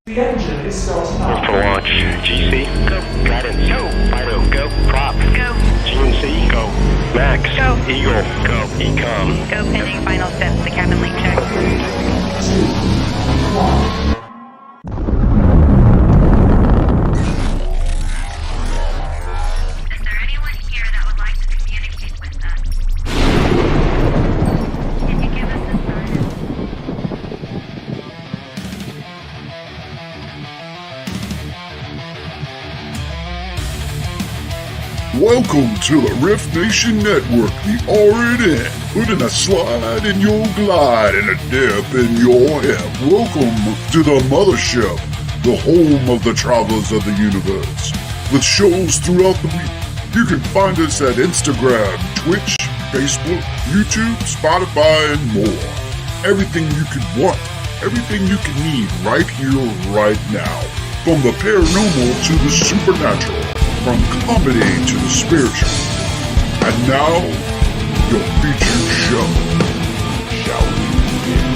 The engine is starting up. For launch. GC, go. Guidance, go. Fido, go. Prop, go. GNC, go. Max, go. Eagle, go. Ecom, go. Pending final steps. The cabin link check. 3, 2, 1. Is there anyone here that would like to communicate with us? Can you give us a sign? Welcome to the Rift Nation Network, the RNN, putting a slide in your glide and a dip in your hip. Welcome to the mothership, the home of the travelers of the universe. With shows throughout the week, you can find us at Instagram, Twitch, Facebook, YouTube, Spotify, and more. Everything you could want, everything you can need right here, right now. From the paranormal to the supernatural. From comedy to the spiritual. And now, your featured show. Shall we begin?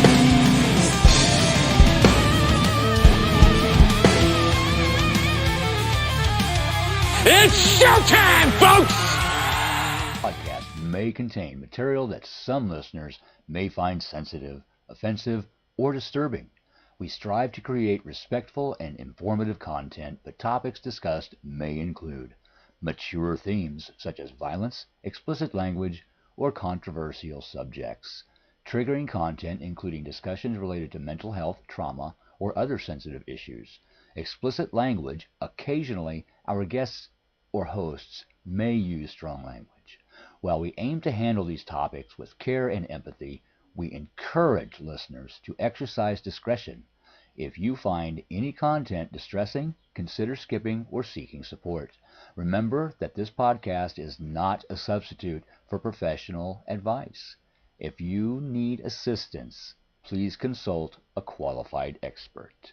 It's showtime, folks! Podcast may contain material that some listeners may find sensitive, offensive, or disturbing. We strive to create respectful and informative content, but topics discussed may include mature themes such as violence, explicit language, or controversial subjects, triggering content including discussions related to mental health, trauma, or other sensitive issues, explicit language. Occasionally, our guests or hosts may use strong language. While we aim to handle these topics with care and empathy, we encourage listeners to exercise discretion. If you find any content distressing, consider skipping or seeking support. Remember that this podcast is not a substitute for professional advice. If you need assistance, please consult a qualified expert.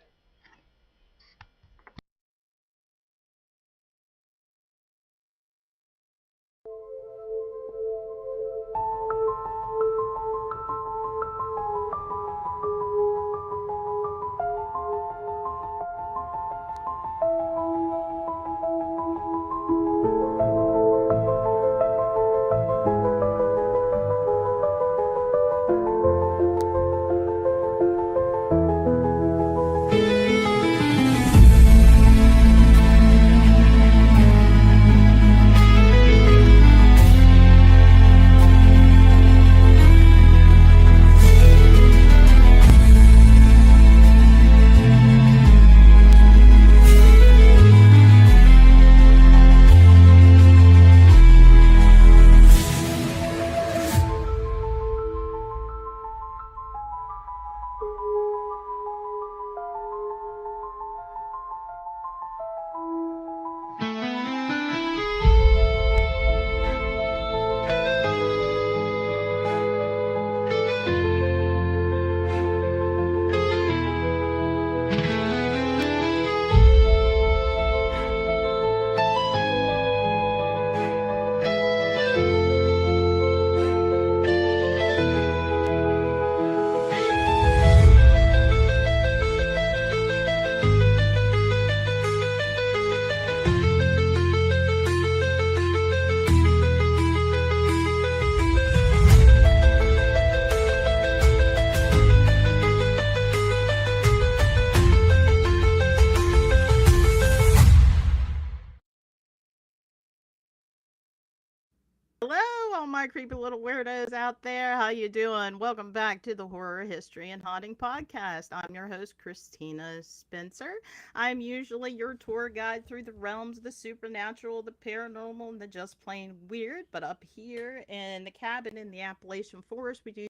Creepy little weirdos out there, how you doing? Welcome back to the Horror History and Haunting Podcast. I'm your host, Christina Spencer. I'm usually your tour guide through the realms of the supernatural, the paranormal, and the just plain weird. But up here in the cabin in the Appalachian Forest, we do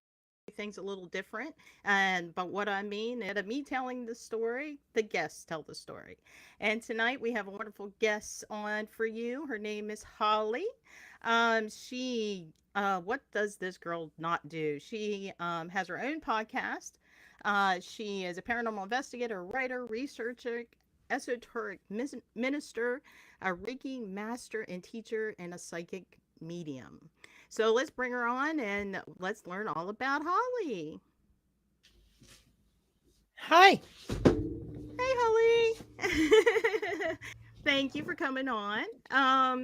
things a little different. But what I mean, instead of me telling the story, the guests tell the story. And tonight we have a wonderful guest on for you. Her name is Holly. What does this girl not do? She has her own podcast. She is a paranormal investigator, writer, researcher, esoteric minister, a Reiki master and teacher, and a psychic medium. So let's bring her on and let's learn all about Holly. Hi. Hey, Holly. Thank you for coming on.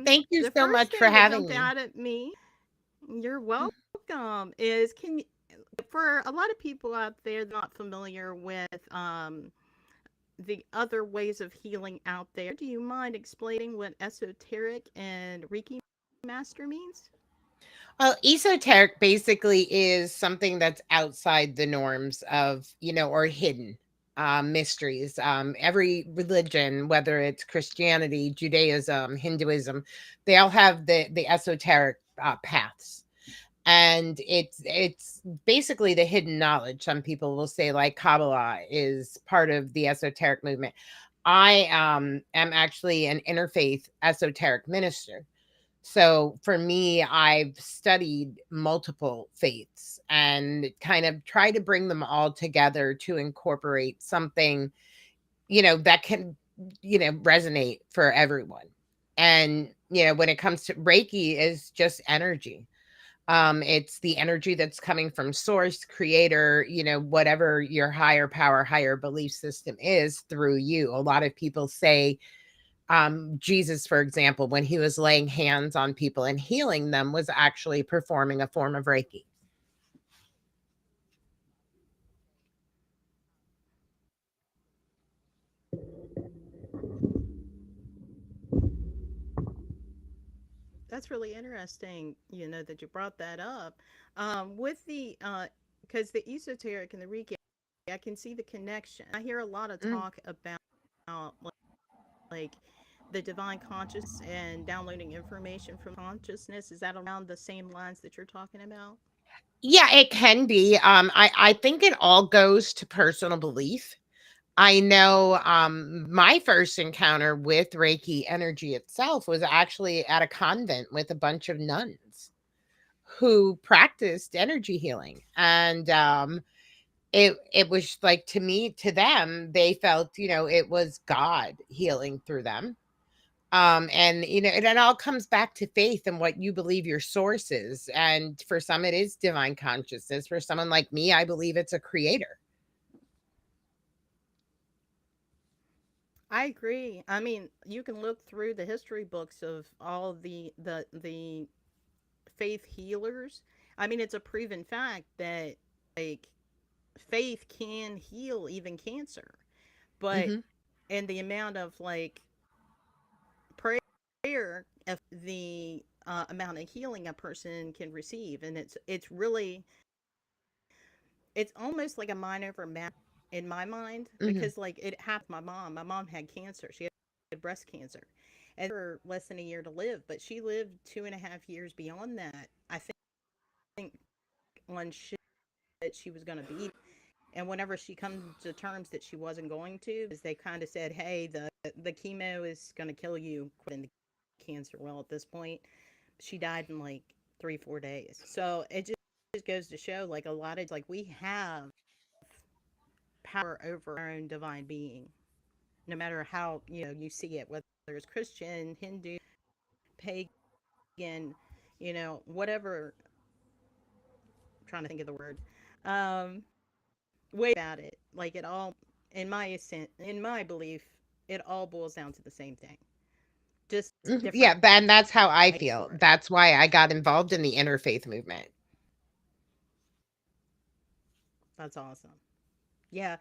Thank you The so first much for thing that having jumped me. out at me, you're welcome, is can you, for a lot of people out there not familiar with the other ways of healing out there, do you mind explaining what esoteric and Reiki master means? Well, esoteric basically is something that's outside the norms of, or hidden mysteries. Every religion, whether it's Christianity, Judaism, Hinduism, they all have the esoteric paths. And it's basically the hidden knowledge. Some people will say like Kabbalah is part of the esoteric movement. I am actually an interfaith esoteric minister. So for me, I've studied multiple faiths and kind of try to bring them all together to incorporate something, that can, resonate for everyone. And, when it comes to Reiki is just energy. It's the energy that's coming from source, creator, whatever your higher power, higher belief system is through you. A lot of people say Jesus, for example, when he was laying hands on people and healing them, was actually performing a form of Reiki. That's really interesting, that you brought that up. With the because the esoteric and the Reiki, I can see the connection. I hear a lot of Mm. talk about like the divine consciousness and downloading information from consciousness. Is that around the same lines that you're talking about? Yeah, it can be. I think it all goes to personal belief. I know my first encounter with Reiki energy itself was actually at a convent with a bunch of nuns who practiced energy healing. And it was like, to them, they felt, it was God healing through them. And it all comes back to faith and what you believe your source is. And for some it is divine consciousness. For someone like me, I believe it's a creator. I agree. I mean, you can look through the history books of all the faith healers. I mean, it's a proven fact that like faith can heal even cancer. But Hmm. and the amount of like prayer of the amount of healing a person can receive, and it's really it's almost like a mind over matter in my mind, Hmm. because like it happened to my mom had cancer. She had breast cancer and for less than a year to live, but she lived 2.5 years beyond that. I think on shit that she was going to be, and whenever she come to terms that she wasn't going to, is they kind of said, hey, the chemo is going to kill you in the cancer. Well, at this point she died in like 3-4 days. So it just goes to show like a lot of like we have power over our own divine being, no matter how you see it, whether it's Christian, Hindu, pagan, whatever. I'm trying to think of the word. Um, way about it, like it all, in my belief, it all boils down to the same thing, just Yeah, different and that's how I lights feel. for it. That's why I got involved in the interfaith movement. That's awesome. Yeah,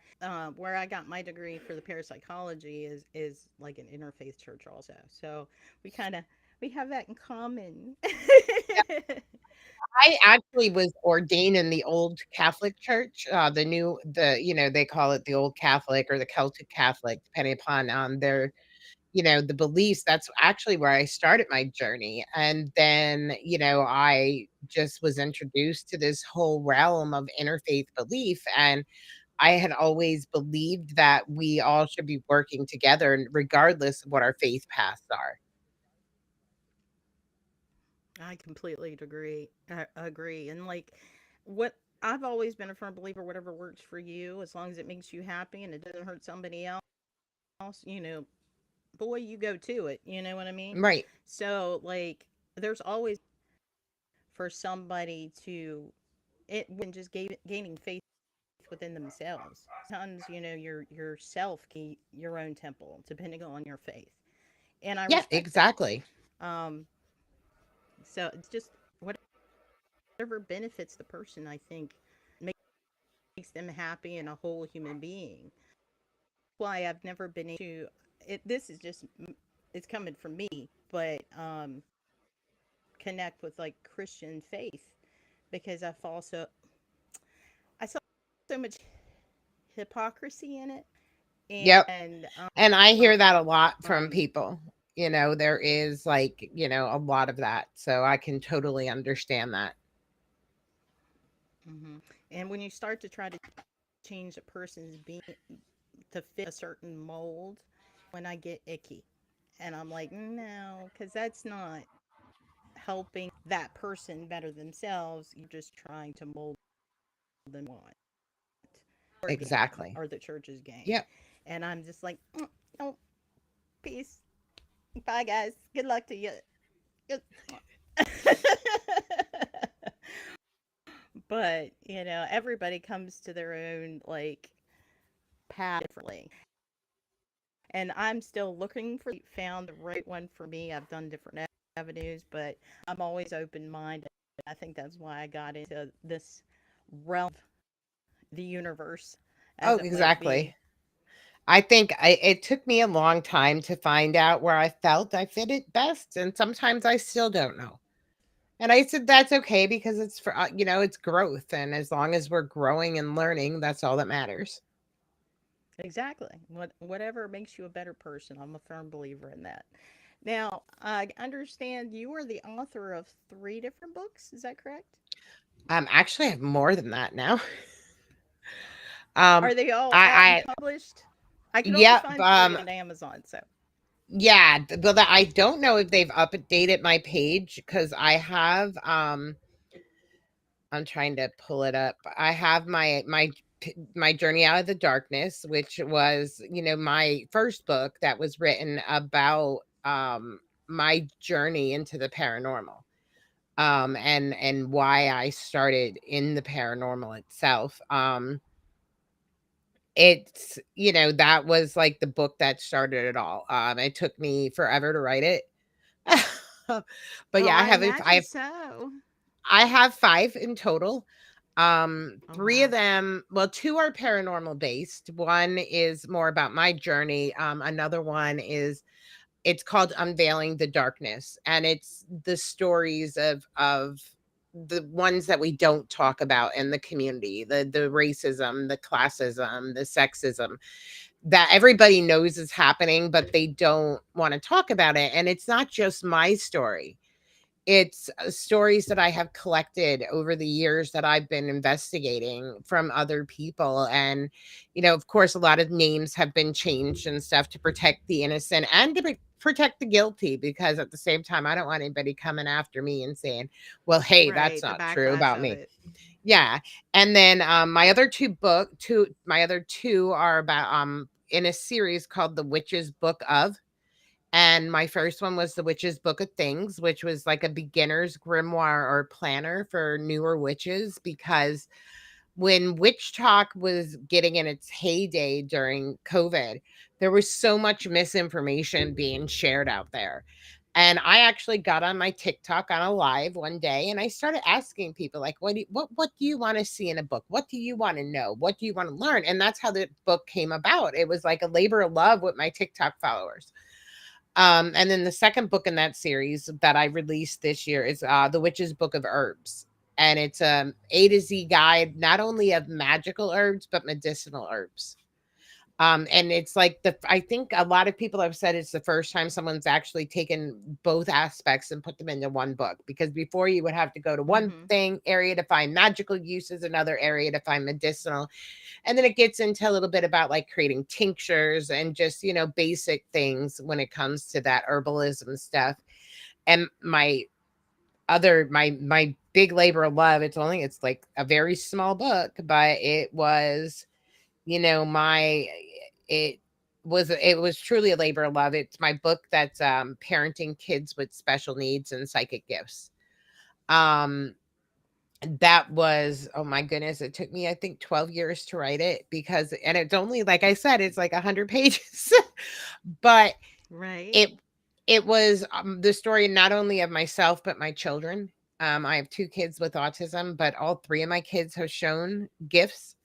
where I got my degree for the parapsychology is like an interfaith church also. So we kind of we have that in common. I actually was ordained in the old Catholic church, they call it the old Catholic or the Celtic Catholic, depending upon their, the beliefs. That's actually where I started my journey. And then, I just was introduced to this whole realm of interfaith belief. And I had always believed that we all should be working together, and regardless of what our faith paths are. I completely agree. I agree. And like what I've always been a firm believer, whatever works for you, as long as it makes you happy and it doesn't hurt somebody else, boy, you go to it. You know what I mean? Right. So like there's always for somebody to it when just gaining faith within themselves. Sometimes, yourself can be your own temple, depending on your faith. And I Yeah, respect that. exactly. Um, so it's just whatever benefits the person, I think, makes them happy and a whole human being. Why I've never been able to it. This is just it's coming from me, but connect with like Christian faith because I saw so much hypocrisy in it, Yep. and And I hear that a lot from um, people. There is like, a lot of that. So I can totally understand that. mhm. And when you start to try to change a person's being to fit a certain mold, when I get icky, and I'm like, no, because that's not helping that person better themselves. You're just trying to mold them want or gain Exactly. or the church's gain. Yep. And I'm just like, no, peace. Bye, guys. Good luck to you. Good. But, everybody comes to their own, like, path differently. And I'm still looking for found the right one for me. I've done different avenues, but I'm always open minded. I think that's why I got into this realm, the universe, Oh, as it might be. exactly. I think it took me a long time to find out where I felt I fit it best. And sometimes I still don't know. And I said, that's okay because it's it's growth. And as long as we're growing and learning, that's all that matters. Exactly. Whatever makes you a better person. I'm a firm believer in that. Now, I understand you are the author of 3 different books. Is that correct? Actually, I have more than that now. Um, Are they all out and I, published? I can only yeah, find 3 on Amazon, so. yeah. Well, I don't know if they've updated my page because I'm trying to pull it up. I have my journey out of the darkness, which was, my first book that was written about my journey into the paranormal. And why I started in the paranormal itself. It's, that was like the book that started it all. It took me forever to write it. But Oh, yeah, I imagine so. I have 5 in total. Oh, 3 of wow. them, well, 2 are paranormal based. One is more about my journey. Another one is it's called Unveiling the Darkness, and it's the stories of the ones that we don't talk about in the community, the racism, the classism, the sexism that everybody knows is happening, but they don't want to talk about it. And it's not just my story. It's stories that I have collected over the years that I've been investigating from other people. And, of course, a lot of names have been changed and stuff to protect the innocent and to protect the guilty, because at the same time, I don't want anybody coming after me and saying, well, hey, that's Right, the not true backlash about of me. it. Yeah. And then my other two are about in a series called The Witch's Book of. And my first one was The Witch's Book of Things, which was like a beginner's grimoire or planner for newer witches, because when witch talk was getting in its heyday during COVID, there was so much misinformation being shared out there. And I actually got on my TikTok on a live one day and I started asking people like, what do you want to see in a book? What do you want to know? What do you want to learn? And that's how the book came about. It was like a labor of love with my TikTok followers. And then the second book in that series that I released this year is The Witch's Book of Herbs. And it's A to Z guide, not only of magical herbs, but medicinal herbs. And it's like I think a lot of people have said it's the first time someone's actually taken both aspects and put them into one book. Because before you would have to go to one Mhm. area to find magical uses, another area to find medicinal. And then it gets into a little bit about like creating tinctures and just, basic things when it comes to that herbalism stuff. And my big labor of love, it's like a very small book, but it was, my it it was truly a labor of love. It's my book that's parenting kids with special needs and psychic gifts. Um that was, oh my goodness, it took me, I think, 12 years to write it, because, and it's only, like I said, it's like 100 pages. But Right. it was the story not only of myself, but my children. I have 2 kids with autism, but all 3 of my kids have shown gifts.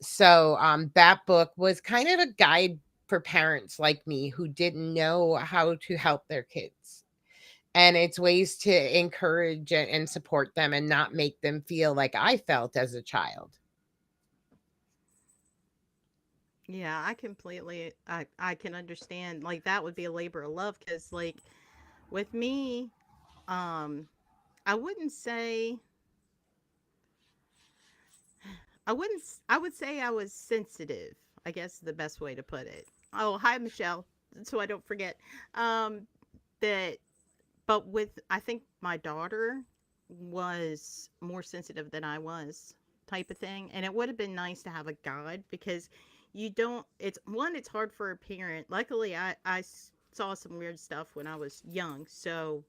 So that book was kind of a guide for parents like me who didn't know how to help their kids. And it's ways to encourage and support them and not make them feel like I felt as a child. Yeah, I can understand, like, that would be a labor of love, because, like, with me, um, I wouldn't say I would say I was sensitive, I guess, the best way to put it. Oh, hi, Michelle, so I don't forget. Um, that But with, I think my daughter was more sensitive than I was, type of thing. And it would have been nice to have a guide, because you don't, it's hard for a parent. Luckily, saw some weird stuff when I was young. So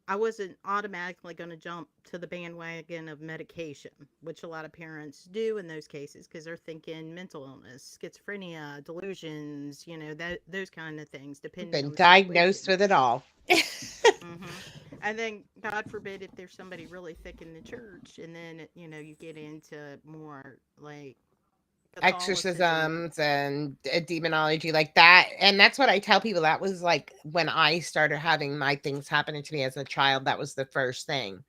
I wasn't automatically going to jump to the bandwagon of medication, which a lot of parents do in those cases, because they're thinking mental illness, schizophrenia, delusions, those kind of things, depending on Been the diagnosed situation. with it all. And then, God forbid, if there's somebody really thick in the church, and then you get into more like Catholicism. Exorcisms and demonology like that. And that's what I tell people. That was like when I started having my things happening to me as a child. That was the first thing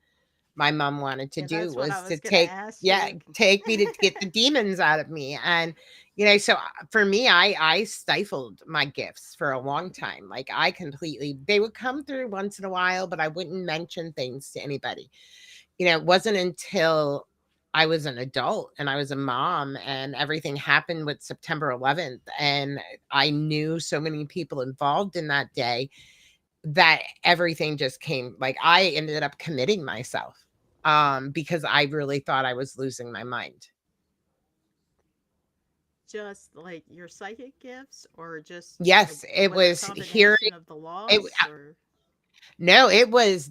my mom wanted to And do, that's what I was to was gonna ask you. take me to get the demons out of me. And so for me, I stifled my gifts for a long time. Like, I completely, they would come through once in a while, but I wouldn't mention things to anybody. It wasn't until I was an adult and I was a mom and everything happened with September 11th, and I knew so many people involved in that day, that everything just came, like, I ended up committing myself because I really thought I was losing my mind. Just like your psychic gifts, or just Yes, it was it a was hearing. combination of the It, loss, or? no, it was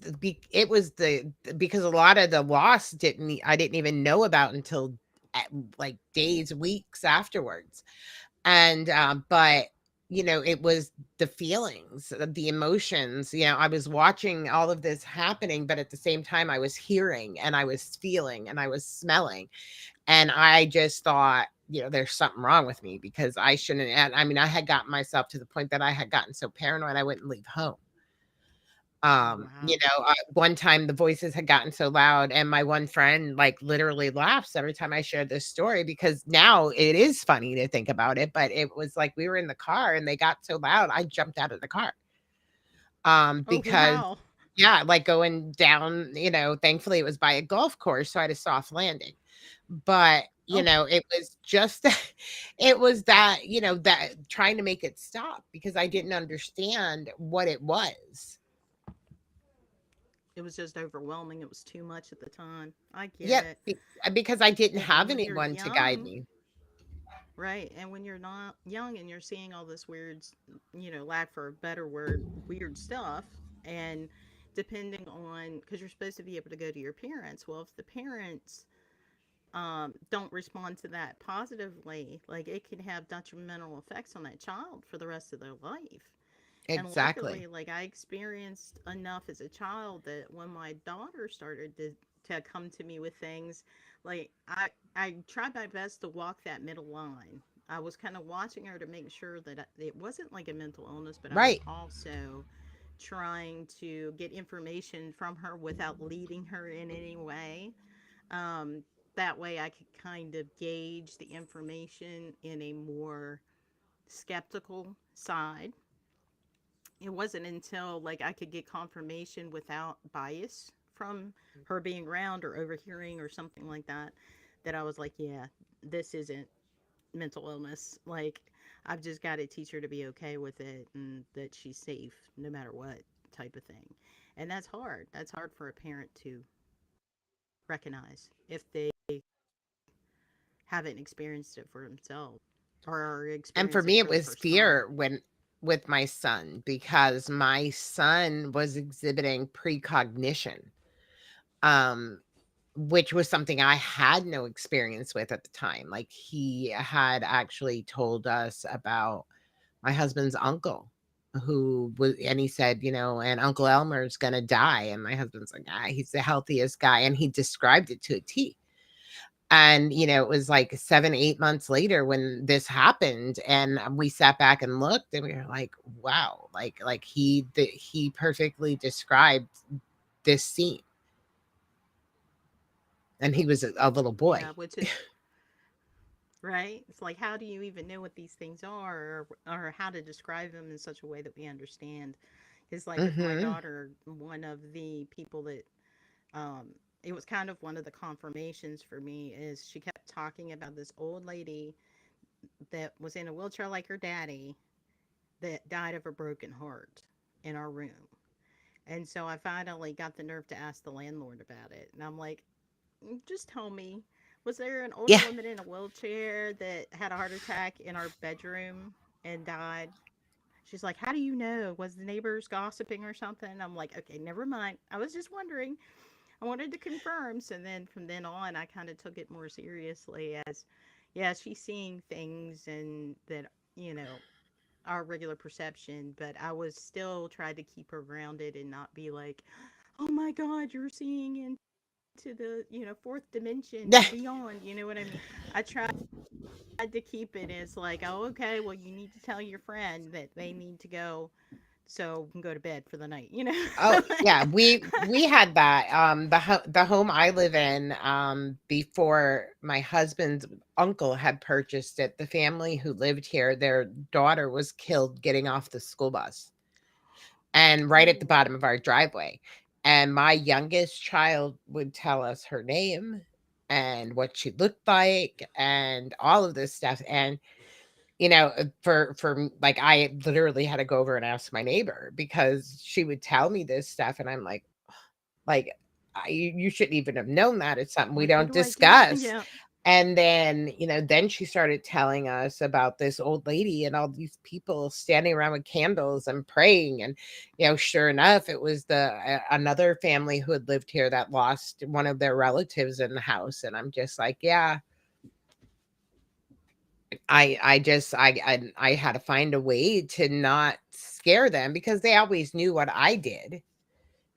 because a lot of the loss I didn't even know about until like days, weeks afterwards. And but it was the feelings, the emotions. I was watching all of this happening, but at the same time I was hearing and I was feeling and I was smelling, and I just thought, there's something wrong with me, because I shouldn't. And I mean, I had gotten myself to the point that I had gotten so paranoid I wouldn't leave home. Oh, wow. One time the voices had gotten so loud, and my one friend, like, literally laughs every time I share this story, because now it is funny to think about it, but it was like we were in the car and they got so loud I jumped out of the car. Oh, Because wow. yeah, like going down, thankfully it was by a golf course, so I had a soft landing. But Oh, it was just it was that, that trying to make it stop, because I didn't understand what it was. it was just overwhelming. It was too much at the time. I get Yep, it. because I didn't And have when you're anyone to guide young, me. right? And when you're not young and you're seeing all this weird, lack for a better word, weird stuff, and depending on, because you're supposed to be able to go to your parents. Well, if the parents don't respond to that positively, like, it can have detrimental effects on that child for the rest of their life. And Exactly. luckily, like, I experienced enough as a child that when my daughter started to come to me with things, like, I tried my best to walk that middle line. I was kind of watching her to make sure that it wasn't like a mental illness, but I was Right. also trying to get information from her without leading her in any way. Um, that way I could kind of gauge the information in a more skeptical side. It wasn't until, like, I could get confirmation without bias from her being around or overhearing or something like that, that I was like, yeah, this isn't mental illness. Like, I've just got to teach her to be okay with it, and that she's safe no matter what, type of thing. And that's hard. That's hard for a parent to recognize if they haven't experienced it for themselves, or And for experience it me, it for the was first time. fear when with my son, because my son was exhibiting precognition. Um, which was something I had no experience with at the time. Like, he had actually told us about my husband's uncle who was, and he said, and Uncle Elmer's gonna die. And my husband's like, he's the healthiest guy. And he described it to a T. And, it was like 7, 8 months later when this happened, and we sat back and looked, and we were like, wow, like he perfectly described this scene. And he was a little boy. Yeah, which is right. It's like, how do you even know what these things are, or how to describe them in such a way that we understand? It's like with my Mm-hmm. daughter, one of the people that um, it was kind of one of the confirmations for me is she kept talking about this old lady that was in a wheelchair like her daddy that died of a broken heart in our room. And so I finally got the nerve to ask the landlord about it. And I'm like, just tell me, was there an older Yeah. woman in a wheelchair that had a heart attack in our bedroom and died? She's like, how do you know? Was the neighbors gossiping or something? I'm like, okay, never mind. I was just wondering. I wanted to confirm. So then from then on, I kind of took it more seriously as, yeah, she's seeing things and that, you know, our regular perception, but I was still trying to keep her grounded and not be like, oh my God, you're seeing into the, fourth dimension Yeah. and beyond. You know what I mean? I tried to keep it as like, oh, okay, well, you need to tell your friend that they need to go so we can go to bed for the night, Oh, yeah, we had that. The home I live in, before my husband's uncle had purchased it, the family who lived here, their daughter was killed getting off the school bus, and right at the Ooh, bottom of our driveway. And my youngest child would tell us her name and what she looked like and all of this stuff. And like, I literally had to go over and ask my neighbor because she would tell me this stuff, and I'm like, you shouldn't even have known that. It's something we like, what don't do I do? discuss. Yeah. And then, then she started telling us about this old lady and all these people standing around with candles and praying. And, sure enough, it was another family who had lived here that lost one of their relatives in the house. And I'm just like, yeah, I had to find a way to not scare them because they always knew what I did.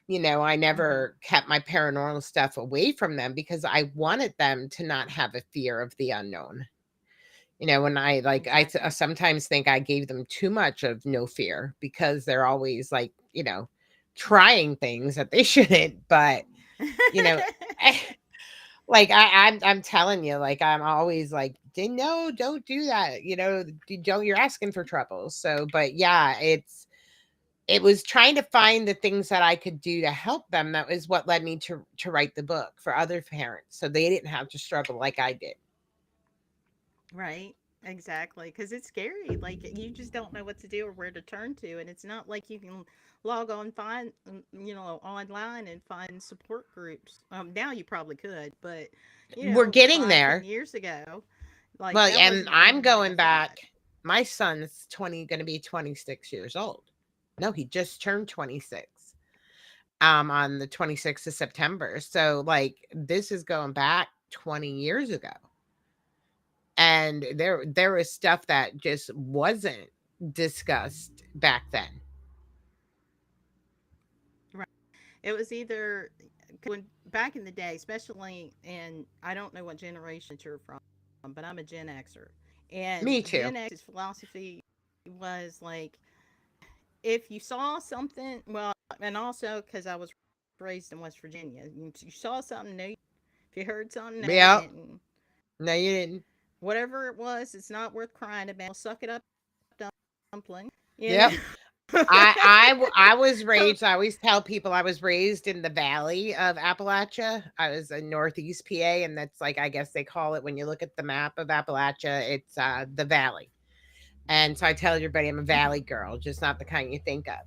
I Hmm. never kept my paranormal stuff away from them because I wanted them to not have a fear of the unknown. When I Exactly. sometimes think I gave them too much of no fear because they're always like, trying things that they shouldn't. But, you know, like I'm telling you, like, I'm always like, no, don't do that. Don't, you're asking for trouble. So, but yeah, it was trying to find the things that I could do to help them. That was what led me to write the book for other parents, so they didn't have to struggle like I did. Right. Exactly. Because it's scary. Like, you just don't know what to do or where to turn to. And it's not like you can log on, find, online and find support groups. Now you probably could, but, We're getting 5, 10 there. years ago, like, Well, that and wasn't the I'm internet going as yet. back. My son's going to be 26 years old. No, he just turned 26. On the 26th of September. So, like, this is going back 20 years ago. And there was stuff that just wasn't discussed back then. Right. It was either when back in the day, especially, and I don't know what generation you're from, but I'm a Gen Xer. And Me too. Gen X's philosophy was like, if you saw something, well, and also because I was raised in West Virginia, you saw something, no, if you heard something, no, you Yeah. didn't. No, you didn't. Whatever it was, it's not worth crying about. Suck it up, dumpling. You Yep. know. I was So raised. I always tell people I was raised in the valley of Appalachia. I was in Northeast PA, and that's, like, I guess they call it, when you look at the map of Appalachia, it's the valley. And so I tell everybody I'm a valley girl, just not the kind you think of.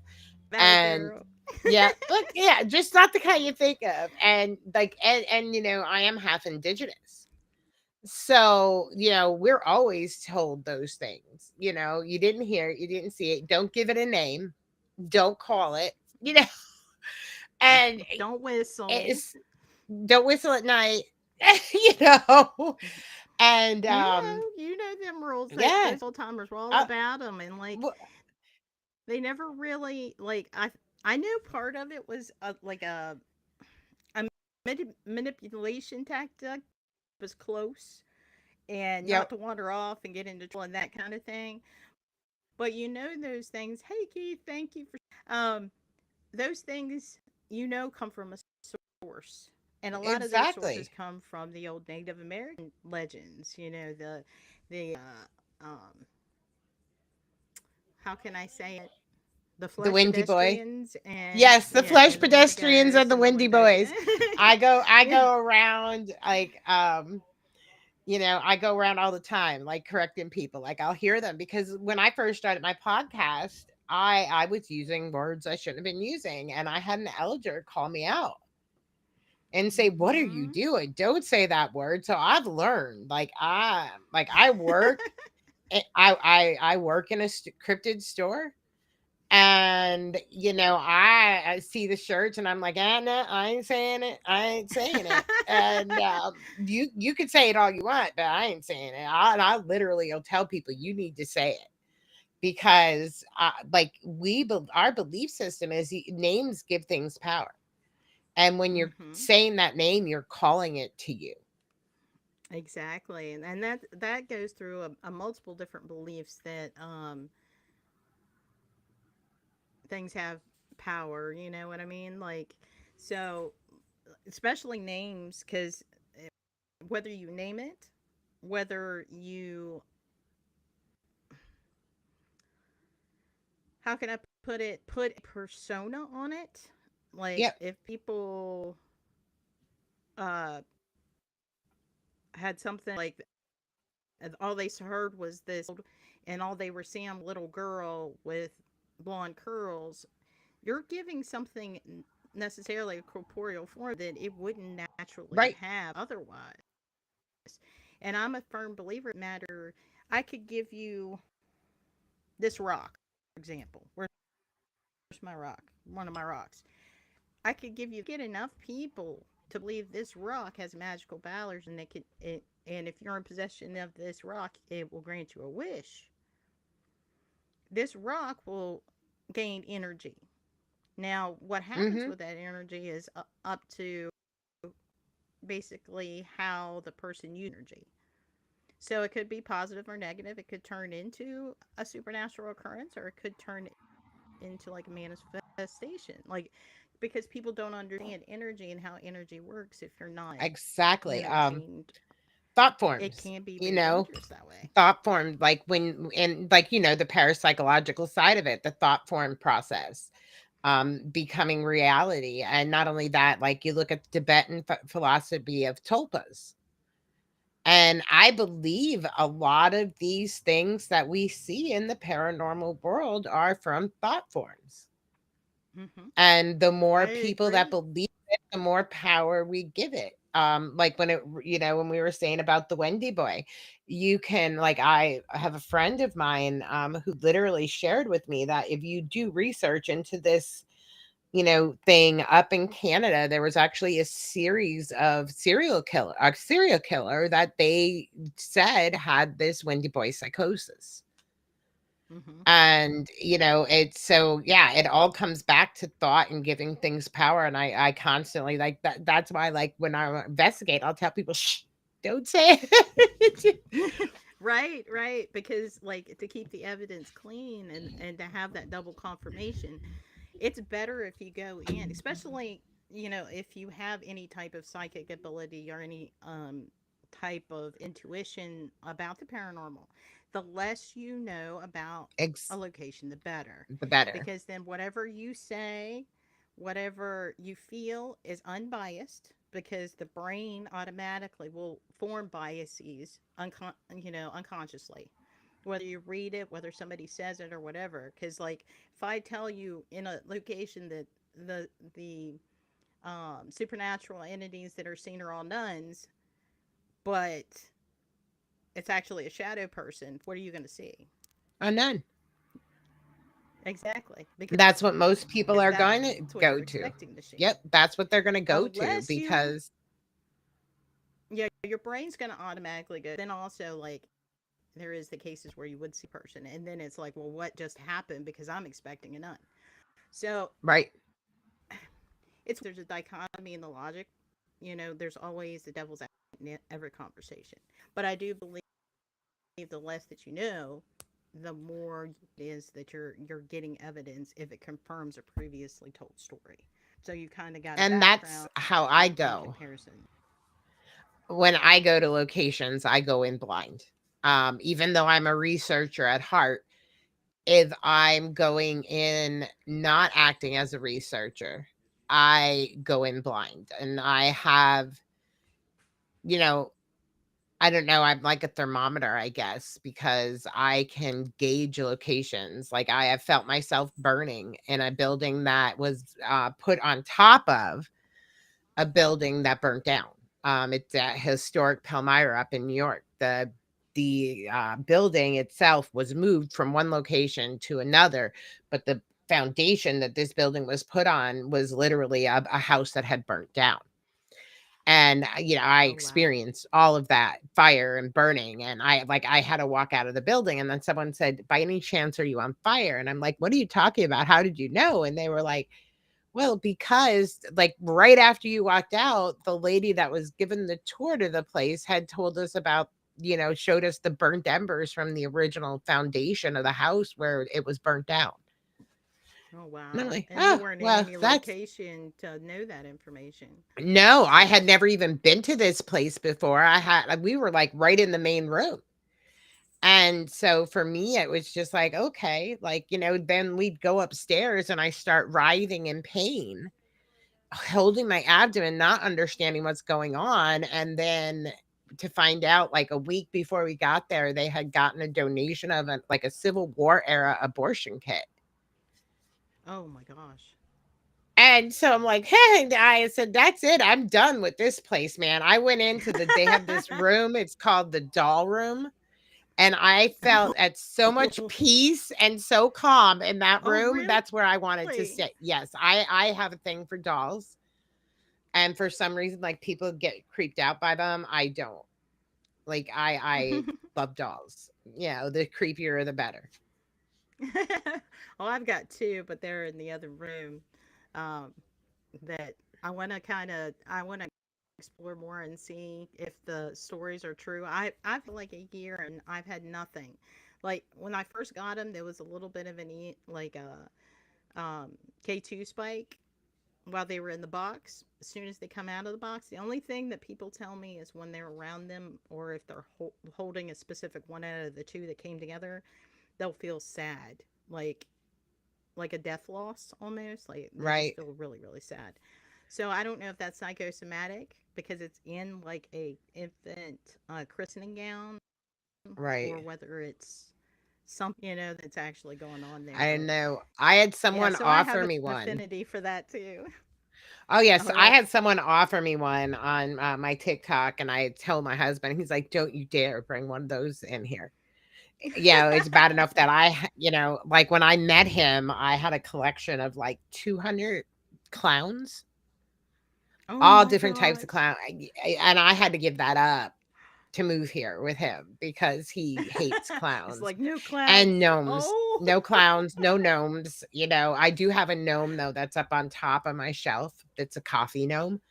Valley And girl. yeah, look, yeah, just not the kind you think of. And like, and I am half indigenous. So, we're always told those things. You didn't hear it, you didn't see it, don't give it a name, don't call it, you know. And Don't whistle. it's don't whistle at night. you know, and You know them rules that yeah, those old timers were all uh, about them, and like w- they never really like I knew part of it was like a manipulation tactic was close and not yep, to wander off and get into trouble and that kind of thing. But you know those things. Hey Keith, thank you for those things. Come from a source, and a lot of those sources exactly. come from the old Native American legends. The how can I say it? The The flesh Windy Boy. pedestrians and Yes, the yeah, flesh and the pedestrians and Wendigos the and the Windy window. Boys. I Yeah. go around like I go around all the time, like correcting people. Like I'll hear them because when I first started my podcast, I was using words I shouldn't have been using, and I had an elder call me out and say, "What are you Mhm. doing? Don't say that word." So I've learned, I work, I work in a cryptid store, and I see the shirts and I'm like, no, I ain't saying it. I ain't saying it. And you could say it all you want, but I ain't saying it. I literally will tell people you need to say it because like our belief system is names give things power, and when you're Mhm. saying that name, you're calling it to you. Exactly, and that goes through a multiple different beliefs that things have power. You know what I mean? Like so, especially names, because whether you name it, whether you how can I put it? Put a persona on it. Like Yep. if people uh had something like all they heard was this, and all they were seeing little girl with blonde curls, you're giving something necessarily a corporeal form that it wouldn't naturally Right. have otherwise. And I'm a firm believer in matter. I could give you this rock, for example. Where's my rock? One of my rocks. I could give you get enough people to believe this rock has magical powers, and and if you're in possession of this rock, it will grant you a wish. This rock will gain energy. Now, what happens Mm-hmm. with that energy is up to basically how the person uses energy. So it could be positive or negative. It could turn into a supernatural occurrence, or it could turn into like a manifestation. Like because people don't understand energy and how energy works if you're not, Exactly. trained, Thought it forms. can be You very know, dangerous that way. thought form, like when and like the parapsychological side of it, the thought form process becoming reality. And not only that, like you look at the Tibetan philosophy of tulpas, and I believe a lot of these things that we see in the paranormal world are from thought forms. Hmm. And the I more people that agree. believe it, the more power we give it. Like when we were saying about the Wendy boy, you can, like, I have a friend of mine who literally shared with me that if you do research into this, thing up in Canada, there was actually a series of a serial killer that they said had this Wendy boy psychosis. Hmm. And it's so, yeah, it all comes back to thought and giving things power. And I constantly, like, that's why, like, when I investigate, I'll tell people, shh, don't say it. Right, right. Because like to keep the evidence clean and to have that double confirmation, it's better if you go in, especially if you have any type of psychic ability or any type of intuition about the paranormal. The less you know about a Ex- location, the better, the better. because then whatever you say, whatever you feel is unbiased, because the brain automatically will form biases unconsciously, whether you read it, whether somebody says it or whatever. Because like if I tell you in a location that the supernatural entities that are seen are all nuns, but it's actually a shadow person, what are you going to see? A nun. Exactly, because That's that's what what you're most people are expecting to going see. to go to. Yep, that's what they're going to go to Unless you because yeah, your brain's going to automatically go. Then also, like, there is the cases where you would see a person, and then it's like, well, what just happened? Because I'm expecting a nun. So Right. it's there's a dichotomy in the logic. There's always the devil's advocate in every conversation. But I do believe the less that you know, the more it is that you're getting evidence if it confirms a previously told story. So you kind of got a And that's background how I in go. comparison. When I go to locations, I go in blind. Even though I'm a researcher at heart, if I'm going in not acting as a researcher, I go in blind. And I have, you know, I don't know, I'm like a thermometer, I guess, because I can gauge locations. Like I have felt myself burning in a building that was put on top of a building that burnt down. It's at historic Palmyra up in New York. The building itself was moved from one location to another, but the foundation that this building was put on was literally a house that had burnt down. And I Oh wow. experienced all of that fire and burning, and I had to walk out of the building, and then someone said, by any chance are you on fire? And I'm like, what are you talking about? How did you know? And they were like, well, because like right after you walked out, the lady that was given the tour to the place had told us about, showed us the burnt embers from the original foundation of the house where it was burnt down. Oh And I'm wow. like, And you oh, weren't in well, any that's location to know that information. no, I So had never even been to this place before. We were like right in the main room. And so for me, it was just like, okay, like, then we'd go upstairs and I start writhing in pain, holding my abdomen, not understanding what's going on. And then to find out like a week before we got there, they had gotten a donation of like a Civil War era abortion kit. oh my gosh. And so I'm like, hey, I said, that's it. I'm done with this place, man. I went into they have this room. It's called the doll room. And I felt at so much peace and so calm in that Oh room. really? That's where I wanted to sit. Yes, I have a thing for dolls. And for some reason, like people get creeped out by them. I don't. Like I love dolls. The creepier the better. Well, I've got two, but they're in the other room. Um, that I want to explore more and see if the stories are true. I've had like a year and I've had nothing. Like when I first got them, there was a little bit of like a K2 spike while they were in the box. As soon as they come out of the box, the only thing that people tell me is when they're around them or if they're holding a specific one out of the two that came together, they'll feel sad, like a death loss almost. Like they just Right. feel really, really sad. So I don't know if that's psychosomatic because it's in like a infant christening gown, Right. or whether it's something that's actually going on there. I But know. I had yeah, someone so I offer have an me one. affinity for that too. Oh, yes. Oh, I really? had someone offer me one on my TikTok, and I tell my husband, he's like, don't you dare bring one of those in here. It's bad enough that like when I met him, I had a collection of like 200 clowns, Oh all my different types of gosh. clown. And I had to give that up to move here with him because he hates It's clowns like new clowns. and gnomes. Oh. No clowns, no gnomes. I do have a gnome though that's up on top of my shelf. It's a coffee gnome,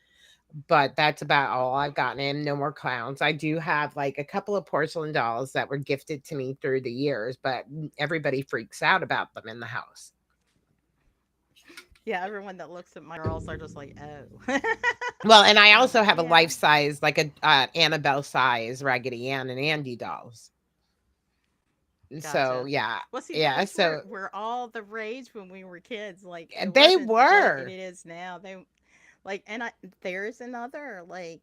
but that's about all I've gotten in. No more clowns. I do have like a couple of porcelain dolls that were gifted to me through the years, but everybody freaks out about them in the house. Yeah, everyone that looks at my girls are just like, oh. Well, and I So also have a yeah. life size, like a Annabelle size Raggedy Ann and Andy dolls. So Gotcha. yeah, Well, see, yeah. those So were all the rage when we were kids. Like, it they wasn't what it were is now. And there's another, like,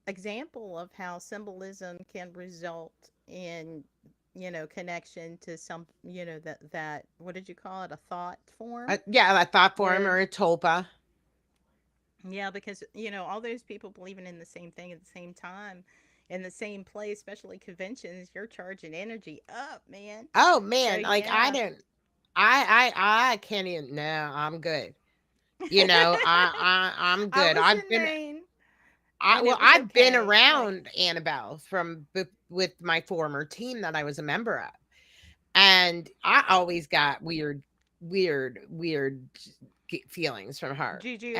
example of how symbolism can result in, connection to some, that, what did you call it? A thought form? yeah, a thought form Where, or a tulpa. yeah, because, all those people believing in the same thing at the same time, in the same place, especially conventions, you're charging energy up, man. Oh So, man, like I yeah. didn't. I can't even. No, I'm good. I'm I good. was I've in been Maine. And it was I've been okay. Like, around Annabelle with my former team that I was a member of, and I always got weird feelings from her. Juju.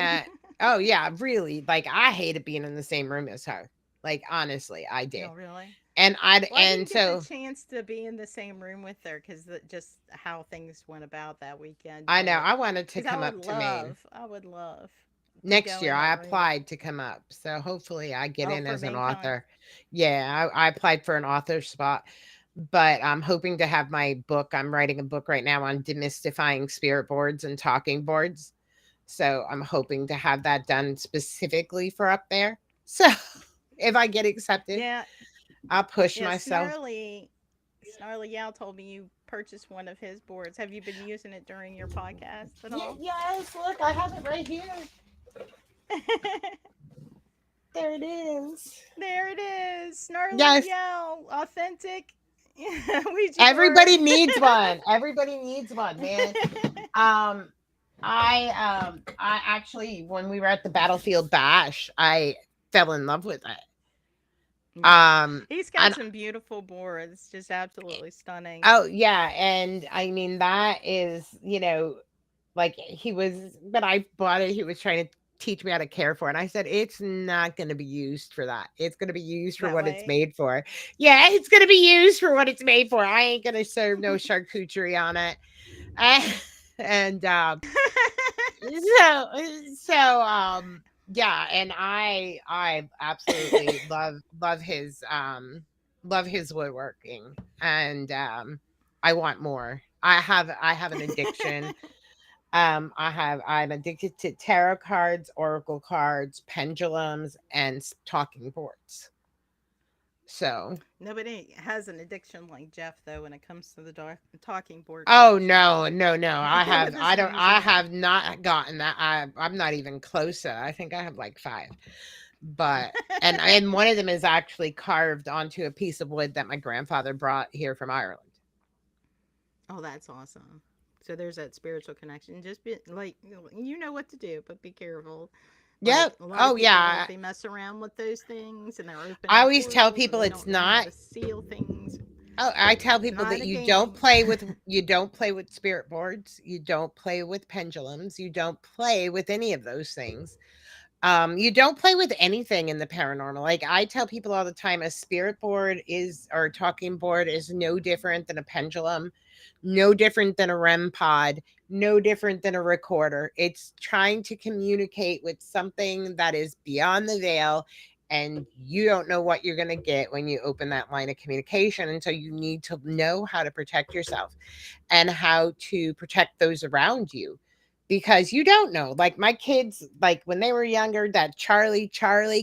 Oh yeah, really. Like I hated being in the same room as her. Like honestly, I did. No, really. Well, I And didn't get the so chance to be in the same room with her because just how things went about that weekend. I know But I wanted to because come up to Maine I would love to next go year. in I that room. applied to come up, so hopefully I get Oh, in for as an mankind. author. Yeah, I applied for an author spot, but I'm hoping to have my book. I'm writing a book right now on demystifying spirit boards and talking boards. So I'm hoping to have that done specifically for up there. So if I get accepted, Yeah, I'll push yeah. myself. Snarly Yow told me you purchased one of his boards. Have you been using it during your podcast at all? Yes, look, I have it right here. There it is. There it is. Snarly Yes, Yow, authentic Ouija board. everybody needs one. Everybody needs one, man. Um, I actually, when we were at the Battlefield Bash, I fell in love with it. Yeah. He's got And some beautiful boards, just absolutely stunning. oh yeah, and I mean that is, like he was, but I bought it. He was trying to teach me how to care for it. And I said, it's not going to be used for that. It's going to be used for That what it's way. made for. Yeah, it's going to be used for what it's made for. I ain't going to serve no charcuterie on it. And yeah, and I absolutely love his woodworking, and I want more. I have an addiction. I'm addicted to tarot cards, oracle cards, pendulums, and talking boards. So, Nobody has an addiction like Jeff, though, when it comes to the talking board oh collection no, no, no. with his I museum. have not gotten that. I'm not even close to that. I think I have like 5. But and one of them is actually carved onto a piece of wood that my grandfather brought here from Ireland. Oh, that's awesome. So there's that spiritual connection. Just be like, you know what to do, but be careful. Like Yep. a lot of Oh people think yeah. they mess around with those things and they're I opening always tell portals and people they it's don't know how not. to seal things. Oh, I tell It's people not that a game. you don't play with spirit boards, you don't play with pendulums, you don't play with any of those things. You don't play with anything in the paranormal. Like I tell people all the time, a spirit board is or a talking board is no different than a pendulum, no different than a REM pod, no different than a recorder. It's trying to communicate with something that is beyond the veil, and you don't know what you're going to get when you open that line of communication. And so you need to know how to protect yourself and how to protect those around you, because you don't know. Like my kids, like when they were younger, that Charlie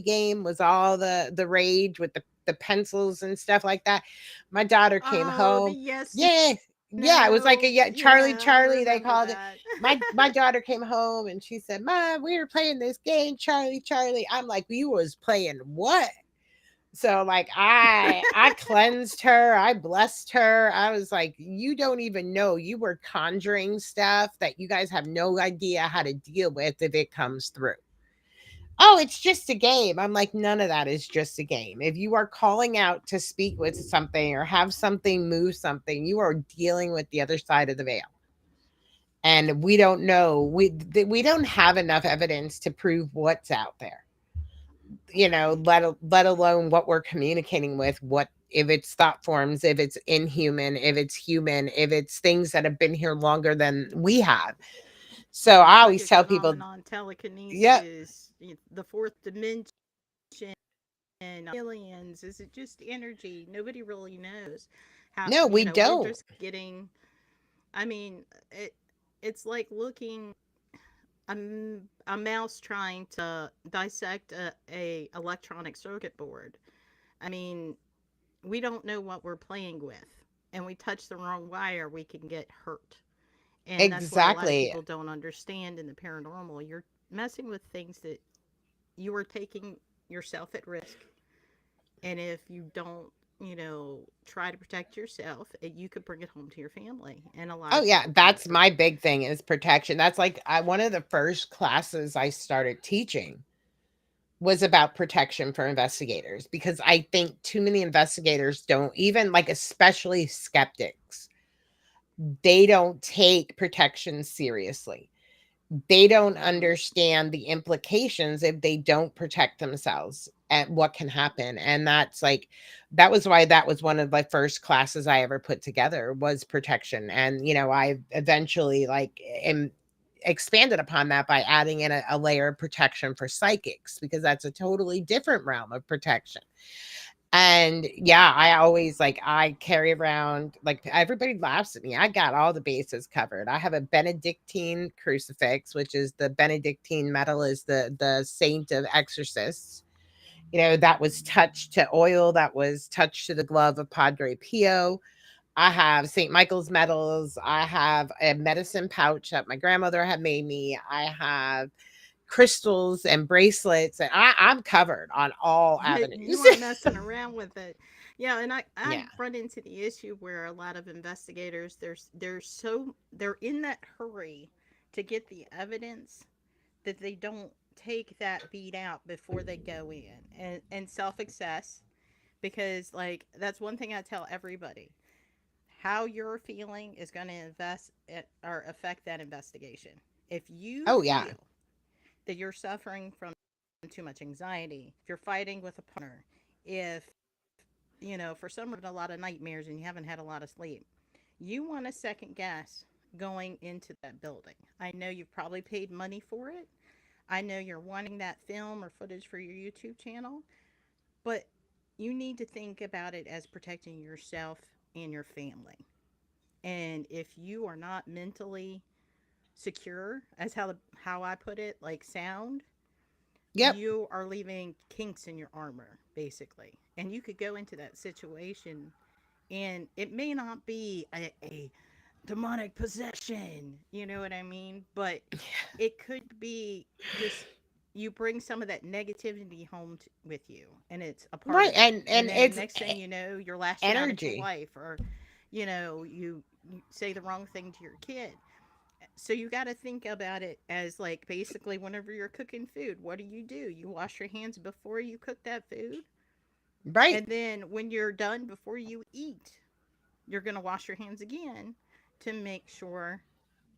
game was all the rage with the pencils and stuff like that. My daughter came Oh, the home. yes, Yeah, yeah, it was like a no. yeah, Yeah, I Charlie they remember called it. that. My daughter came home and she said, "Mom, we were playing this game, Charlie." I'm like, "You was playing what?" So like I cleansed her, I blessed her. I was like, "You don't even know, you were conjuring stuff that you guys have no idea how to deal with if it comes through." "Oh, it's just a game." I'm like, "None of that is just a game. If you are calling out to speak with something or have something move something, you are dealing with the other side of the veil. And we don't know. We don't have enough evidence to prove what's out there. Let alone what we're communicating with, what if it's thought forms, if it's inhuman, if it's human, if it's things that have been here longer than we have. So The I always psychic tell people, phenomenon, yeah, telekinesis, the fourth dimension, aliens. Is it just energy? Nobody really knows how. no, we We're don't. just getting. I mean, it's like looking a mouse trying to dissect a electronic circuit board. I mean, we don't know what we're playing with, and we touch the wrong wire, we can get hurt. And that's what a lot of Exactly. people don't understand in the paranormal. You're messing with things that you are taking yourself at risk. And if you don't, try to protect yourself, you could bring it home to your family. And a lot Oh of yeah, people that's do. my big thing is protection. That's like one of the first classes I started teaching was about protection for investigators, because I think too many investigators don't, even like especially skeptics, they don't take protection seriously. They don't understand the implications if they don't protect themselves and what can happen. And that's like, that was why that was one of the first classes I ever put together, was protection. And I eventually expanded upon that by adding in a layer of protection for psychics, because that's a totally different realm of protection. And yeah, I always I carry around, like, everybody laughs at me. I got all the bases covered. I have a Benedictine crucifix, which is the Benedictine metal, is the saint of exorcists. That was touched to oil, that was touched to the glove of Padre Pio. I have St. Michael's medals. I have a medicine pouch that my grandmother had made me. I have crystals and bracelets, and I'm covered on all You avenues. aren't messing around with it. Yeah, and I Yeah. run into the issue where a lot of investigators, they're in that hurry to get the evidence that they don't take that beat out before they go in, and self-access, because like that's one thing I tell everybody. How you're feeling is going to invest it, or affect that investigation. If you Oh yeah. feel that you're suffering from too much anxiety, if you're fighting with a partner, if for some reason a lot of nightmares and you haven't had a lot of sleep, you want to second guess going into that building. I know you've probably paid money for it. I know you're wanting that film or footage for your YouTube channel, but you need to think about it as protecting yourself and your family. And if you are not mentally secure, as how I put it, like sound, Yep. you are leaving kinks in your armor, basically. And you could go into that situation, and it may not be a demonic possession, you know what I mean? But it could be just you bring some of that negativity home with you, and it's a part Right. of you. And And then it's next thing you know, you're lashing out at your energy. wife, or you say the wrong thing to your kid. So you got to think about it as like basically whenever you're cooking food, what do? You wash your hands before you cook that food. Right. And then when you're done, before you eat, you're going to wash your hands again to make sure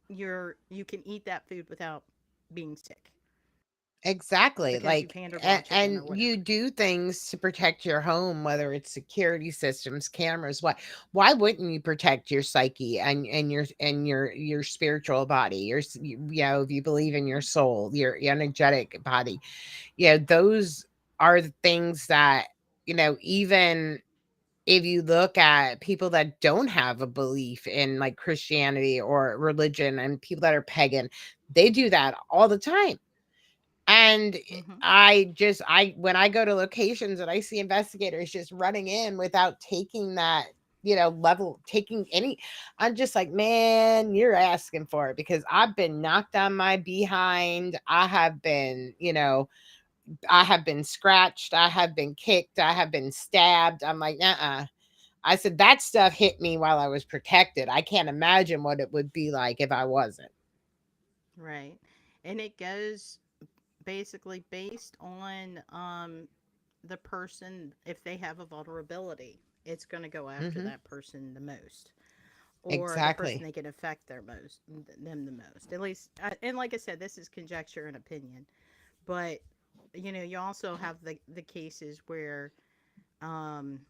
you can eat that food without being sick Exactly. because you've handed raw chicken And or you whatever. do things to protect your home, whether it's security systems, cameras. Why wouldn't you protect your psyche and your spiritual body, if you believe in your soul, your energetic body? Those are the things that, even if you look at people that don't have a belief in like Christianity or religion, and people that are pagan, they do that all the time. And Hmm. when I go to locations and I see investigators just running in without taking that, level, taking any, I'm just like, man, you're asking for it, because I've been knocked on my behind. I have been scratched. I have been kicked. I have been stabbed. I'm like, I said, that stuff hit me while I was protected. I can't imagine what it would be like if I wasn't. Right. And it goes basically based on the person. If they have a vulnerability, it's going to go after Hmm. that person the most, or the person Exactly. they can affect them the most, at least. And like I said, this is conjecture and opinion, but you also have the cases where um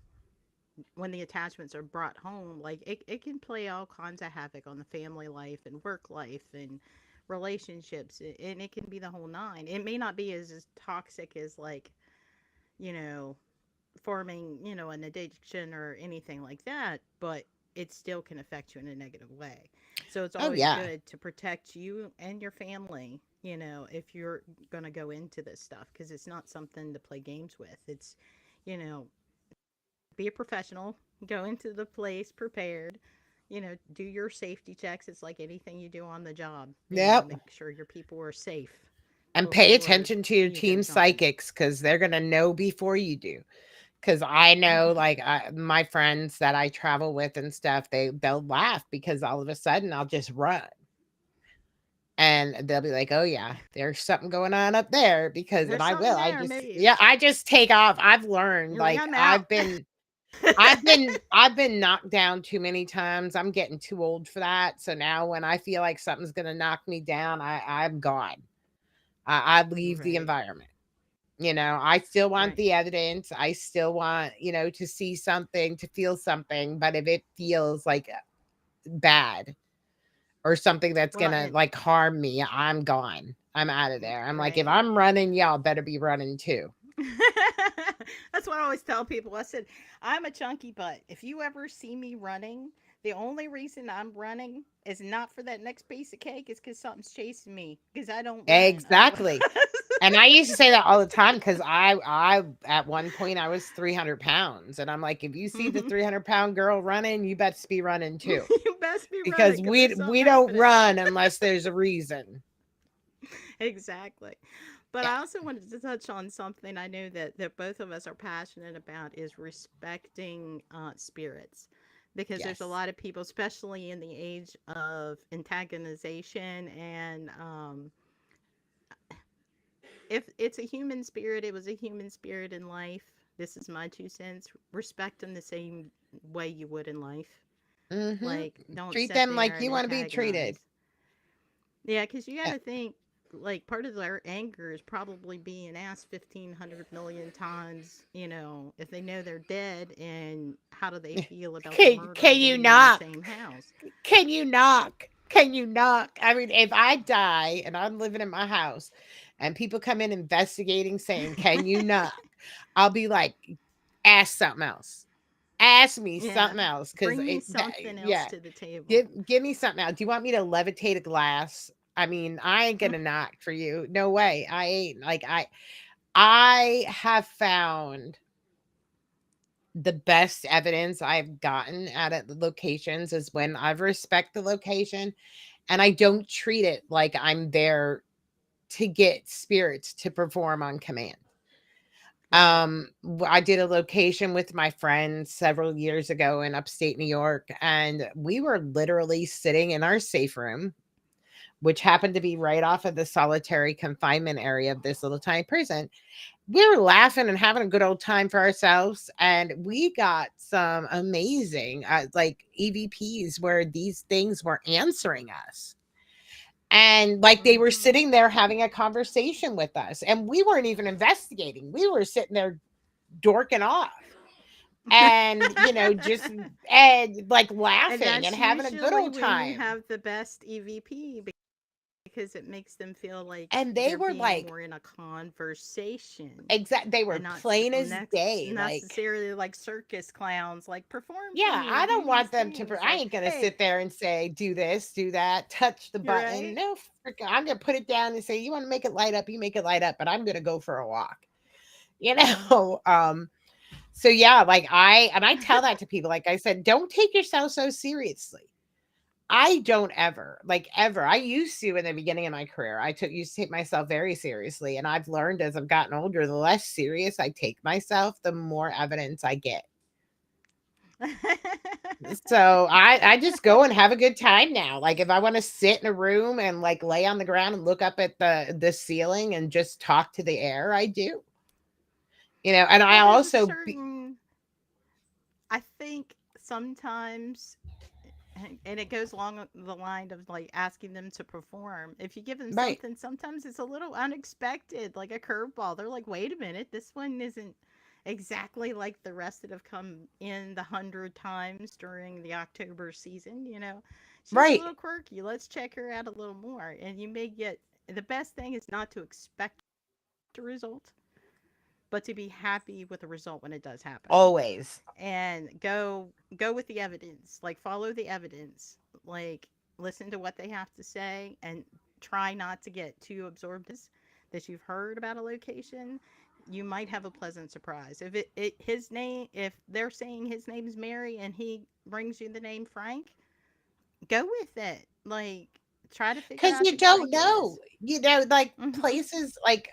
when the attachments are brought home, like it can play all kinds of havoc on the family life and work life and relationships, and it can be the whole nine. It may not be as toxic as like you know forming an addiction or anything like that, but it still can affect you in a negative way. So it's Oh always yeah. good to protect you and your family, if you're going to go into this stuff, because it's not something to play games with. It's you know be a professional, go into the place prepared, do your safety checks. It's like anything you do on the job, Yep. make sure your people are safe And pay before attention to your you go team jumping in. psychics, because they're going to know before you do. Because I know, Hmm. like, my friends that I travel with and stuff, they'll laugh because all of a sudden I'll just run. And they'll be like, "Oh yeah, there's something going on up there," because and There's I something will. there, maybe. I just take off. I've learned, You're like, like, I'm out. I've been knocked down too many times. I'm getting too old for that. So now when I feel like something's gonna knock me down, I'm gone. I leave the Right, environment. I still want right. the evidence. I still want, to see something, to feel something. But if it feels like bad or something that's Well, gonna and like harm me, I'm gone. I'm out of there. I'm like, if right. I'm running, y'all better be running too. That's what I always tell people. I said, I'm a chunky butt. If you ever see me running, the only reason I'm running is not for that next piece of cake. It's because something's chasing me. Because I don't run. I don't. Exactly. And I used to say that all the time because I at one point I was 300 pounds, and I'm like, if you see the 300-pound girl running, you best be running too, You best be running because because there's we something don't happening. run unless there's a reason. Exactly. But Yeah. I also wanted to touch on something I know that both of us are passionate about is respecting spirits. Because there's a Yes. lot of people, especially in the age of antagonization and if it's a human spirit, it was a human spirit in life. This is my 2 cents. Respect them the same way you would in life. Mm-hmm. Like, don't Treat sit them there like and you want to be treated. antagonize. Yeah, because you got Yeah. to think, like, part of their anger is probably being asked 1,500 million times, if they know they're dead, and how do they feel about the murder Can of you being in the knock? same house? Can you knock? Can you knock? I mean, if I die and I'm living in my house and people come in investigating saying, "Can you knock?" I'll be like, "Ask something else. Ask me Yeah. something else." Because Bring me something else yeah, to the table. give me something else. Do you want me to levitate a glass? I mean, I ain't gonna knock for you. No way. I ain't. Like, I have found the best evidence I've gotten at the locations is when I respect the location and I don't treat it like I'm there to get spirits to perform on command. Right. I did a location with my friends several years ago in upstate New York, and we were literally sitting in our safe room, which happened to be right off of the solitary confinement area of this little tiny prison. We were laughing and having a good old time for ourselves, and we got some amazing like EVPs where these things were answering us, and like they were Hmm. sitting there having a conversation with us, and we weren't even investigating. We were sitting there dorking off, and just and like And laughing and that's having a good usually old when you time. have the best EVP because it makes them feel like And they they're were being like, more in a conversation they were and not plain as next day, like, necessarily like circus clowns like perform for yeah, me, I do don't these want them to. things I like, ain't gonna hey, sit there and say, "Do this, do that, touch the you're button." right. No, I'm gonna put it down and say, "You want to make it light up, you make it light up," but I'm gonna go for a walk. You know. So yeah, like I tell that to people. Like I said, don't take yourself so seriously. I don't ever, like ever. I used to in the beginning of my career. Used to take myself very seriously, and I've learned as I've gotten older, the less serious I take myself, the more evidence I get. So I just go and have a good time now. Like if I want to sit in a room and like lay on the ground and look up at the ceiling and just talk to the air, I do. And I Well, there's a also certain, I think sometimes, and it goes along the line of like asking them to perform. If you give them right, something, sometimes it's a little unexpected, like a curveball. They're like, wait a minute, this one isn't exactly like the rest that have come in the 100 times during the October season. She's a right. little quirky. Let's check her out a little more. And you may get the best thing is not to expect a result, but to be happy with the result when it does happen Always. and go with the evidence, like follow the evidence, like listen to what they have to say and try not to get too absorbed that you've heard about a location. You might have a pleasant surprise if his name, if they're saying his name is Mary and he brings you the name Frank. Go with it, like try to figure Because out you who don't Frank know. is. Like Hmm. places like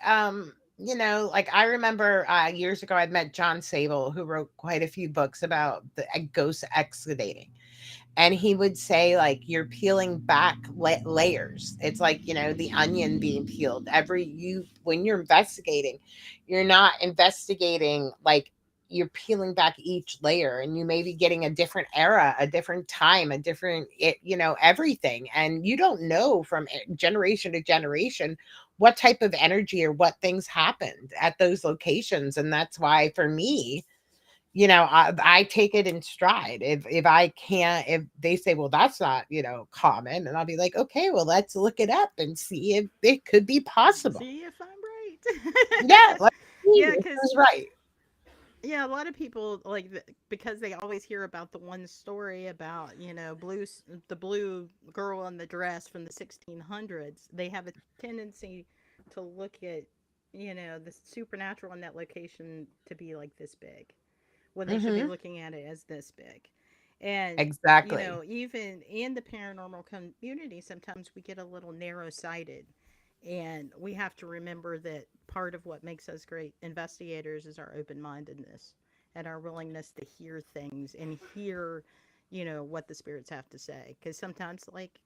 you know, like I remember years ago, I'd met John Sable, who wrote quite a few books about the ghost excavating. And he would say, like, you're peeling back layers. It's like, you know, the onion being peeled. When you're investigating, you're not investigating like you're peeling back each layer, and you may be getting a different era, a different time, a different, you know, everything. And you don't know from generation to generation what type of energy or what things happened at those locations. And that's why for me, you know, I take it in stride. If I can't, if they say, well, that's not, you know, common, and I'll be like, okay, well, let's look it up and see if it could be possible. See if I'm Yeah, right. let's see Yeah, if because it's right. yeah, a lot of people like because they always hear about the one story about, you know, the blue girl in the dress from the 1600s. They have a tendency to look at, you know, the supernatural in that location to be like this big, when they should be Hmm. looking at it as this big. And, you Exactly. know, even in the paranormal community, sometimes we get a little narrow sighted. And we have to remember that part of what makes us great investigators is our open mindedness and our willingness to hear things and hear, you know, what the spirits have to say. Because sometimes, like,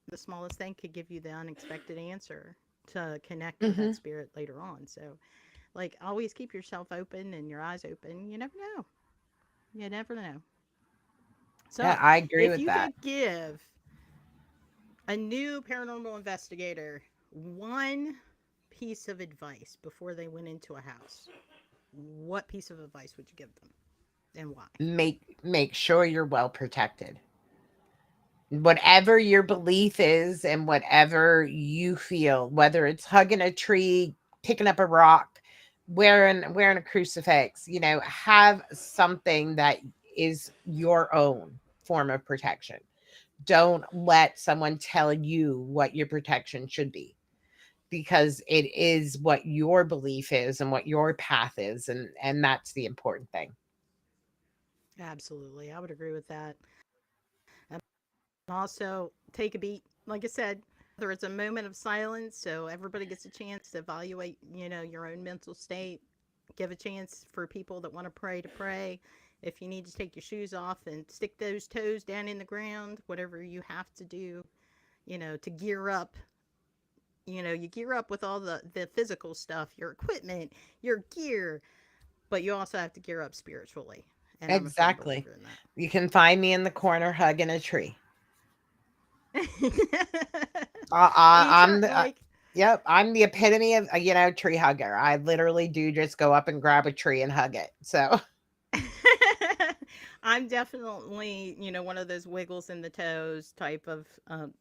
the smallest thing could give you the unexpected answer to connect with that Hmm. spirit later on. So, like, always keep yourself open and your eyes open. You never know. You never know. Yeah, So, I agree if with you that. could give a new paranormal investigator one piece of advice before they went into a house, what piece of advice would you give them and why? Make sure you're well protected. Whatever your belief is and whatever you feel, whether it's hugging a tree, picking up a rock, wearing a crucifix, you know, have something that is your own form of protection. Don't let someone tell you what your protection should be, because it is what your belief is and what your path is, and that's the important thing. Absolutely. I would agree with that. And also, take a beat. Like I said, whether it's a moment of silence, so everybody gets a chance to evaluate, you know, your own mental state, give a chance for people that want to pray to pray. If you need to take your shoes off and stick those toes down in the ground, whatever you have to do, you know, to gear up. You know, you gear up with all the physical stuff, your equipment, your gear, but you also have to gear up spiritually. And I'm a firm Exactly. believer in You can find me in the corner hugging a tree. that. I'm Anytime, the like, yep, I'm the epitome of you know, tree hugger. I literally do just go up and grab a tree and hug it. So I'm definitely, you know, one of those wiggles in the toes type of,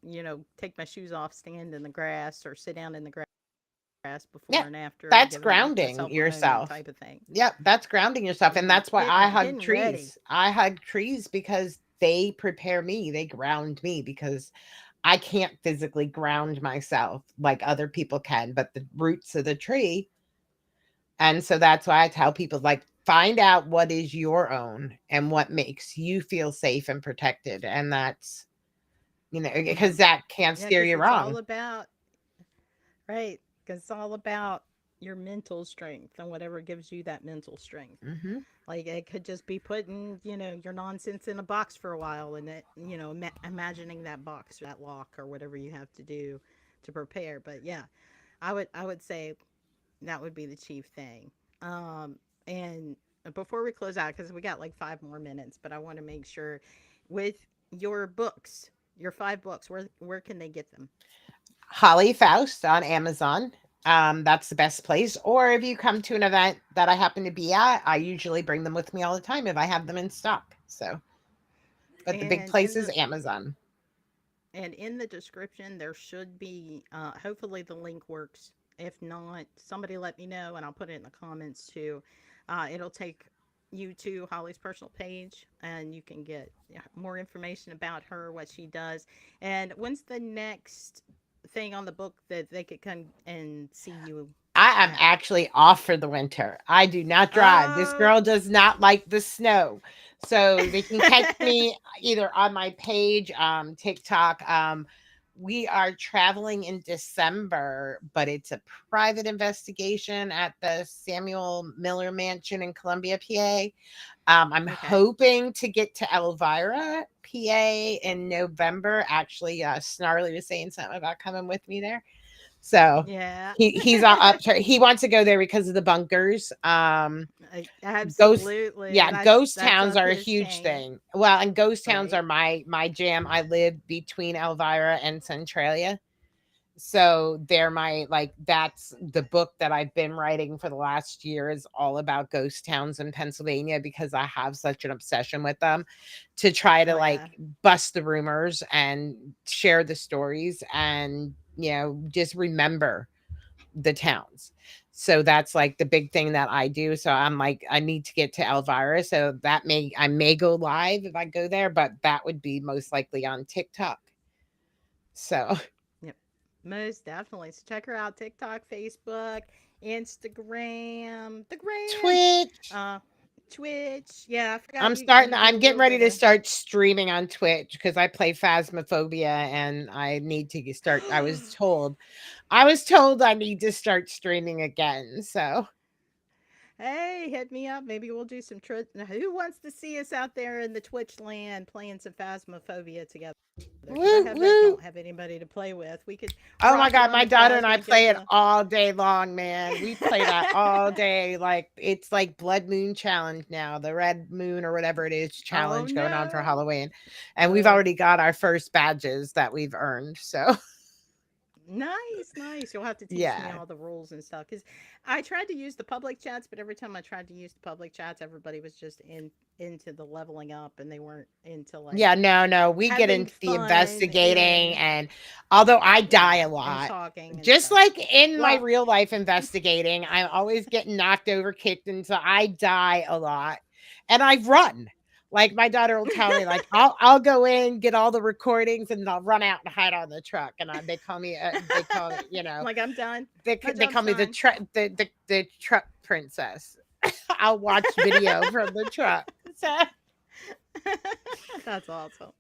you know, take my shoes off, stand in the grass, or sit down in the grass before yeah, and after, that's giving grounding myself a moment yourself. type of thing. Yep, that's grounding yourself, and that's why I hug Getting ready. trees. I hug trees because they prepare me. They ground me because I can't physically ground myself like other people can, but the roots of the tree. And so that's why I tell people, like, find out what is your own and what makes you feel safe and protected. And that's, you know, because Hmm. that can't Yeah, steer because you it's all wrong. about, right, because it's all about your mental strength and whatever gives you that mental strength. Hmm. Like it could just be putting, you know, your nonsense in a box for a while and it, you know, imagining that box or that lock or whatever you have to do to prepare. But yeah, I would say that would be the chief thing. And before we close out, because we got like 5 more minutes, but I want to make sure with your books, your 5 books, where can they get them? Holly Faust on Amazon. That's the best place. Or if you come to an event that I happen to be at, I usually bring them with me all the time if I have them in stock. So, but the big And place in is the Amazon. description there should be hopefully the link works. If not, somebody let me know and I'll put it in the comments too. It'll take you to Holly's personal page and you can get more information about her, what she does. And when's the next thing on the book that they could come and see you I am at? actually off for the winter. I do not drive. This Oh. girl does not like the snow. So they can catch me either on my page, TikTok. we are traveling in December, but it's a private investigation at the Samuel Miller Mansion in Columbia, PA. I'm Okay. hoping to get to Elvira, PA in November. Actually, Snarly was saying something about coming with me there. So Yeah. he's up to, he wants to go there because of the bunkers. Ghost Absolutely. yeah, ghost That's towns up are a his huge chain. thing. Well, and ghost towns Right. are my jam. I live between Elvira and Centralia. So they're that's the book that I've been writing for the last year, is all about ghost towns in Pennsylvania, because I have such an obsession with them, to try to Oh, yeah. bust the rumors and share the stories, and just remember the towns. So that's like the big thing that I do. So I'm like, I need to get to Elvira. So I may go live if I go there, but that would be most likely on TikTok. So Yep. Most definitely. So check her out: TikTok, Facebook, Instagram, the gram, Twitch. uh, Twitch. Yeah, I forgot I'm you do a getting little ready bit to of. start streaming on Twitch, because I play Phasmophobia, and I need to start. I was told I need to start streaming again. So Hey, hit me up. Maybe we'll do some. Who wants to see us out there in the Twitch land playing some Phasmophobia together? Because woo don't woo. have anybody to play with. We could Oh my rock god, around my the daughter and I Phasma, give play it the. all day long, man. We play that all day. Like, it's like Blood Moon Challenge now, the Red Moon or whatever it is Oh challenge going on for no! Halloween. And we've already got our first badges that we've earned. So Nice, nice. You'll have to teach me yeah. all the rules and stuff. Because I tried to use the public chats, but every time I tried to use the public chats, everybody was just into the leveling up, and they weren't into Yeah, no, we get having into the fun investigating, and although I die a and lot, talking and just stuff. like in my Well, real life investigating, I'm always getting knocked over, kicked, and so I die a lot. And I run. Like, my daughter will tell me, like, I'll go in, get all the recordings, and I'll run out and hide on the truck. And they call me like I'm done. they My they job's call me done. the truck princess. I'll watch video from the truck. So That's awesome.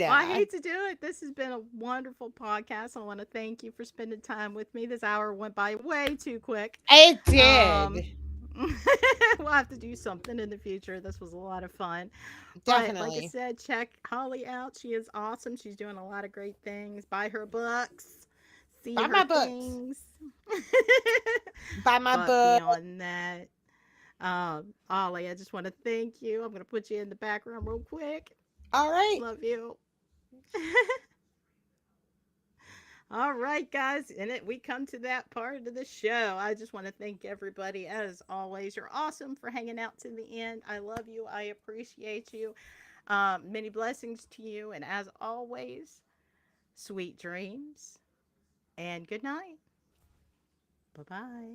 Well, I yeah. hate to do it. This has been a wonderful podcast. I want to thank you for spending time with me. This hour went by way too quick. It Um, did. we'll have to do something in the future. This was a lot of fun. But like I Definitely. said, check Holly out. She is awesome. She's doing a lot of great things. Buy her books, see Buy her my books. things. Buy my But book. beyond that, Ollie, I just want to thank you. I'm going to put you in the background real quick. All right. Love you. All right, guys, and we come to that part of the show. I just want to thank everybody, as always. You're awesome for hanging out to the end. I love you. I appreciate you. Many blessings to you, and as always, sweet dreams and good night. Bye bye.